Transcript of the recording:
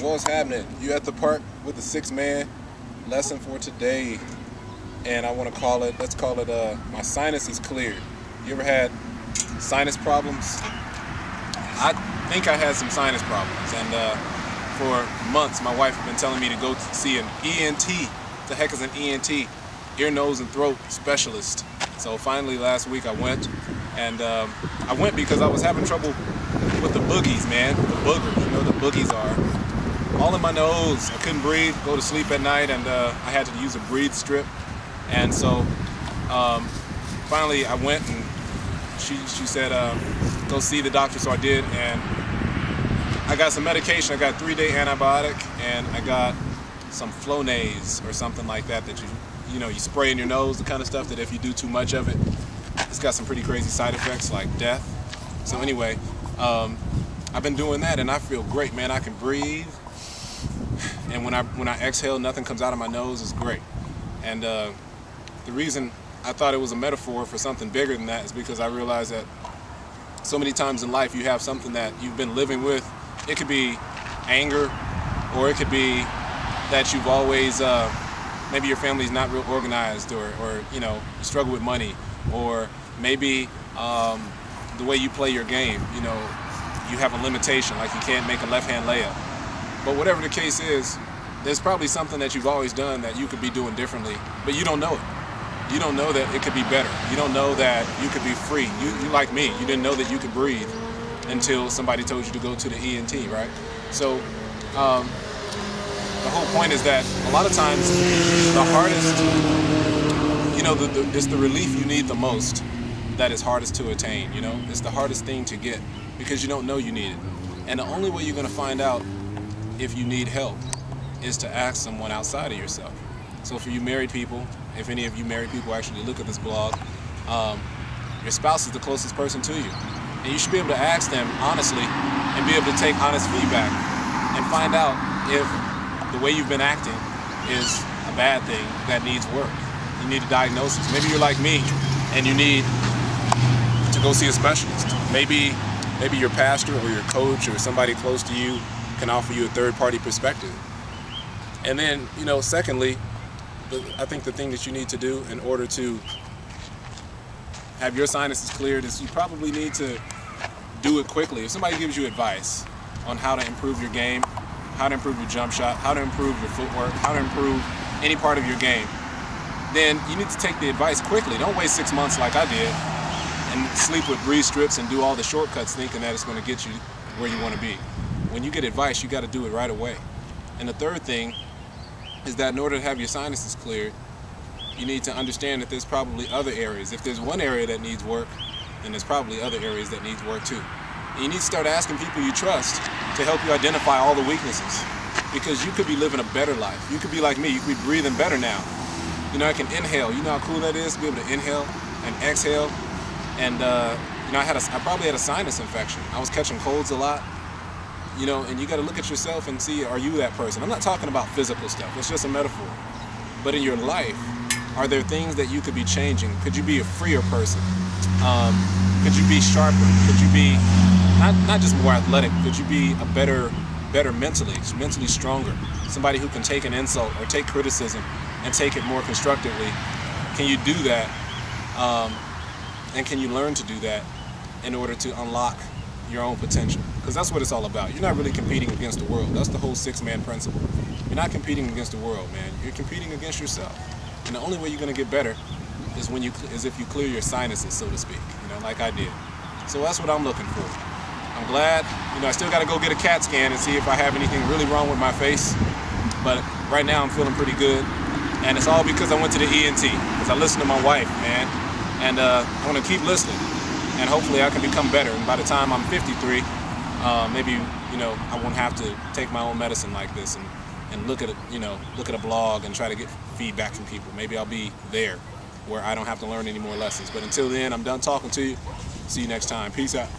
What's happening? You at the park with the 6ixthman. Lesson for today, and I want to call it, let's call it my sinus is cleared. You ever had sinus problems? I think I had some sinus problems, and for months my wife had been telling me to go see an ENT. The heck is an ENT? Ear, nose, and throat specialist. So finally last week I went, and I went because I was having trouble with the boogies, man. The boogers, you know, the boogies are all in my nose. I couldn't breathe, go to sleep at night, and I had to use a breathe strip. And so finally I went, and she said go see the doctor, so I did, and I got some medication. I got a 3-day antibiotic, and I got some Flonase or something like that you know you spray in your nose, the kind of stuff that if you do too much of it, it's got some pretty crazy side effects like death. So anyway, I've been doing that, and I feel great, man. I can breathe, and when I exhale, nothing comes out of my nose. It's great. And the reason I thought it was a metaphor for something bigger than that is because I realized that so many times in life you have something that you've been living with. It could be anger, or it could be that you've always maybe your family's not real organized, or you know, you struggle with money, or maybe the way you play your game, you know, you have a limitation, like you can't make a left-hand layup. But whatever the case is, there's probably something that you've always done that you could be doing differently, but you don't know it. You don't know that it could be better. You don't know that you could be free. You like me, you didn't know that you could breathe until somebody told you to go to the ENT, right? So the whole point is that a lot of times the hardest, you know, it's the relief you need the most that is hardest to attain, you know? It's the hardest thing to get because you don't know you need it. And the only way you're gonna find out if you need help is to ask someone outside of yourself. So for you married people, if any of you married people actually look at this blog, your spouse is the closest person to you. And you should be able to ask them honestly and be able to take honest feedback and find out if the way you've been acting is a bad thing that needs work. You need a diagnosis. Maybe you're like me and you need to go see a specialist. Maybe your pastor or your coach or somebody close to you can offer you a third-party perspective. And then, you know, secondly, I think the thing that you need to do in order to have your sinuses cleared is you probably need to do it quickly. If somebody gives you advice on how to improve your game, how to improve your jump shot, how to improve your footwork, how to improve any part of your game, then you need to take the advice quickly. Don't wait 6 months like I did and sleep with breathe strips and do all the shortcuts thinking that it's going to get you where you want to be. When you get advice, you got to do it right away. And the third thing is that in order to have your sinuses cleared, you need to understand that there's probably other areas. If there's one area that needs work, then there's probably other areas that need work too. And you need to start asking people you trust to help you identify all the weaknesses, because you could be living a better life. You could be like me. You could be breathing better now. You know, I can inhale. You know how cool that is to be able to inhale and exhale. And you know, I probably had a sinus infection. I was catching colds a lot. You know, and you got to look at yourself and see, are you that person? I'm not talking about physical stuff. It's just a metaphor. But in your life, are there things that you could be changing? Could you be a freer person? Could you be sharper? Could you be not just more athletic? Could you be a better mentally stronger? Somebody who can take an insult or take criticism and take it more constructively. Can you do that? And can you learn to do that in order to unlock your own potential? Because that's what it's all about. You're not really competing against the world. That's the whole 6-man principle. You're not competing against the world, man. You're competing against yourself. And the only way you're going to get better is if you clear your sinuses, so to speak, you know, like I did. So that's what I'm looking for. I'm glad, you know, I still got to go get a CAT scan and see if I have anything really wrong with my face. But right now I'm feeling pretty good. And it's all because I went to the ENT, because I listened to my wife, man. And I want to keep listening. And hopefully I can become better. And by the time I'm 53, maybe, you know, I won't have to take my own medicine like this and look at it, you know, look at a blog and try to get feedback from people. Maybe I'll be there where I don't have to learn any more lessons. But until then, I'm done talking to you. See you next time. Peace out.